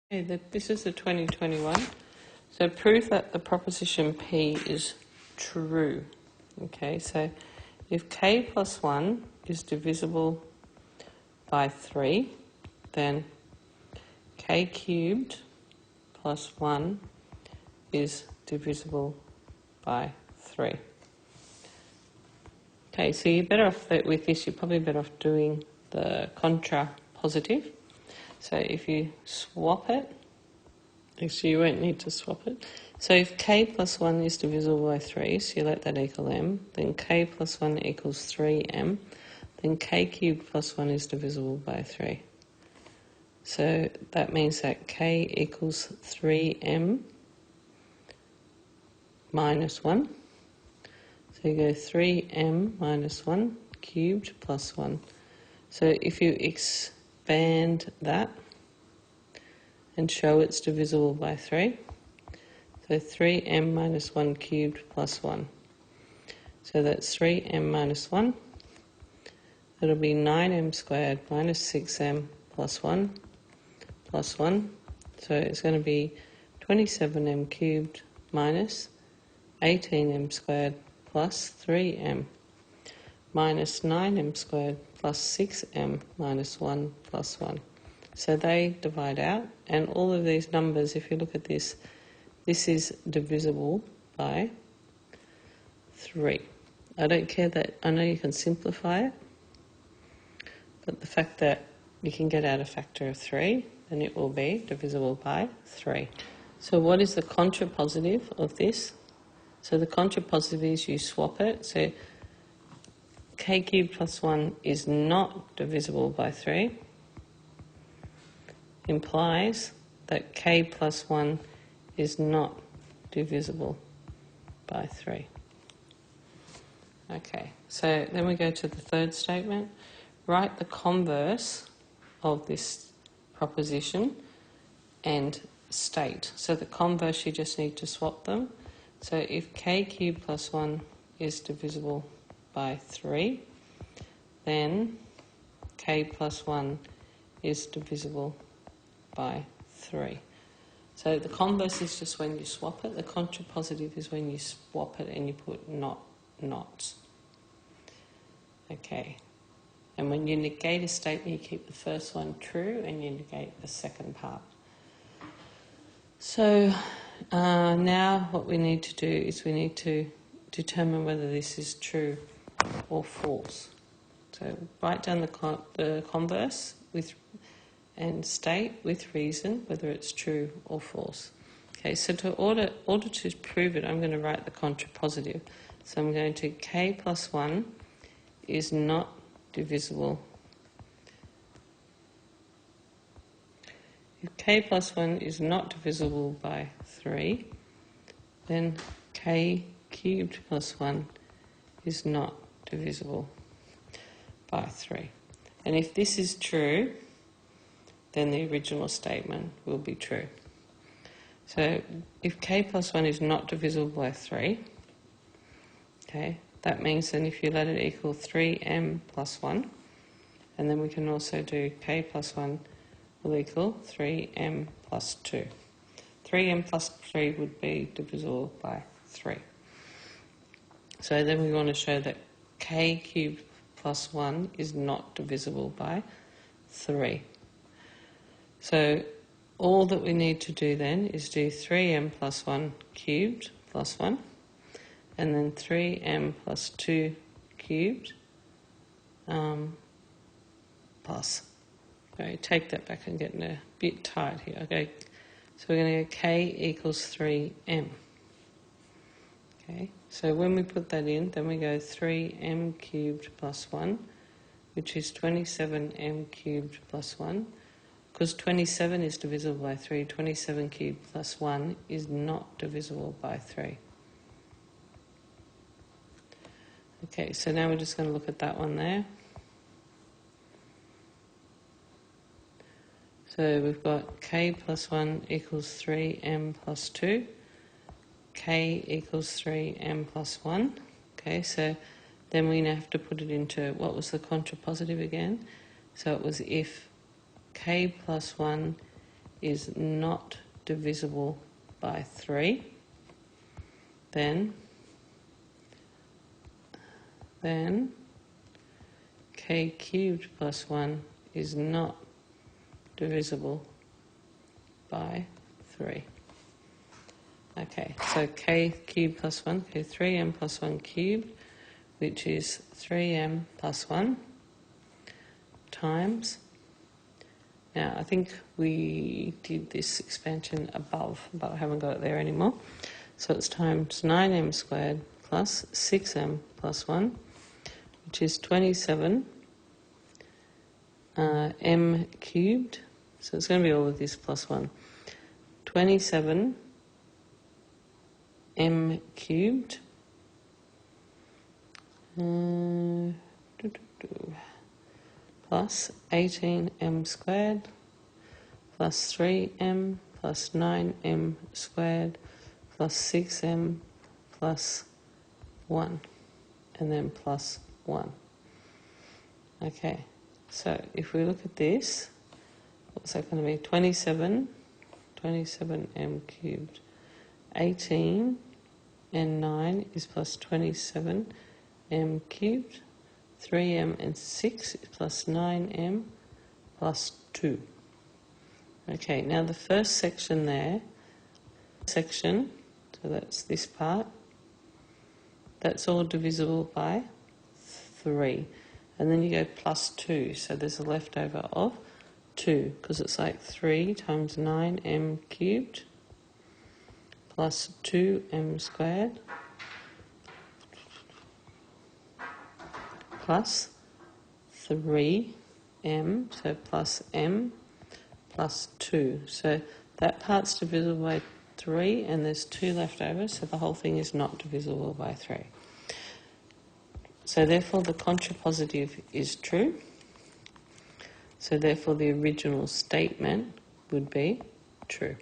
Okay, this is the 2021. So prove that the proposition P is true. Okay, so if k plus 1 is divisible by 3, then k cubed plus 1 is divisible by 3. Okay, so you're better off with this, you're probably better off doing the contrapositive. So if you swap it, actually you won't need to swap it. So if k plus 1 is divisible by 3, so you let that equal m, then k plus 1 equals 3m, then k cubed plus 1 is divisible by 3. So that means that k equals 3m minus 1. So you go 3m minus 1 cubed plus 1. So if you expand that and show it's divisible by 3, so 3m minus 1 cubed plus 1. So that's 3m minus 1. That'll be 9m squared minus 6m plus 1 plus 1. So it's going to be 27m cubed minus 18m squared plus 3m minus 9m squared plus 6m minus 1 plus 1. So they divide out, and all of these numbers, if you look at this, this is divisible by 3. I don't care that, I know you can simplify it, but the fact that you can get out a factor of 3, then it will be divisible by 3. So what is the contrapositive of this? So the contrapositive is you swap it. So k cubed plus 1 is not divisible by 3. Implies that k plus 1 is not divisible by 3. Okay, so then we go to the third statement. Write the converse of this proposition and state. So the converse, you just need to swap them. So if k cubed plus 1 is divisible by 3, then k plus 1 is divisible by 3. So the converse is just when you swap it. The contrapositive is when you swap it and you put not. Okay. And when you negate a statement, you keep the first one true and you negate the second part. So now what we need to do is we need to determine whether this is true or false. So write down the converse and state with reason whether it's true or false. Okay, so in order to prove it, I'm going to write the contrapositive. So I'm going to k plus 1 is not divisible. If k plus 1 is not divisible by 3, then k cubed plus 1 is not divisible by 3. And if this is true, then the original statement will be true. So if k plus 1 is not divisible by 3, okay, that means then if you let it equal 3m plus 1, and then we can also do k plus 1 will equal 3m plus 2. 3m plus 3 would be divisible by 3. So then we want to show that k cubed plus 1 is not divisible by 3. So all that we need to do then is do 3m plus 1 cubed plus 1, and then 3m plus 2 cubed plus. Okay, take that back, I'm getting a bit tired here. Okay, so we're going to go k equals 3m. Okay, so when we put that in, then we go 3m cubed plus 1, which is 27m cubed plus 1. Because 27 is divisible by 3, 27 cubed plus 1 is not divisible by 3. Okay, so now we're just going to look at that one there. So we've got k plus 1 equals 3m plus 2. K equals 3m plus 1. Okay, so then we now have to put it into, what was the contrapositive again? So it was if k plus 1 is not divisible by 3, then k cubed plus 1 is not divisible by 3. Okay, so k cubed plus 1, okay, 3m plus 1 cubed, which is 3m plus 1 times, now I think we did this expansion above, but I haven't got it there anymore. So it's times 9m squared plus 6m plus 1, which is 27 m cubed. So it's going to be all of this plus 1. 27 m cubed plus 18m squared plus 3m plus 9m squared plus 6m plus 1, and then plus 1. Okay, so if we look at this, what's that going to be? 27m cubed. 18 and 9 is plus 27m cubed. 3m and 6 is plus 9m plus 2. Okay, now the first section there, so that's this part, that's all divisible by 3. And then you go plus 2, so there's a leftover of 2, because it's like 3 times 9m cubed plus 2m squared plus 3m, so plus m plus 2. So that part's divisible by 3, and there's 2 left over, so the whole thing is not divisible by 3. So therefore the contrapositive is true. So therefore the original statement would be true.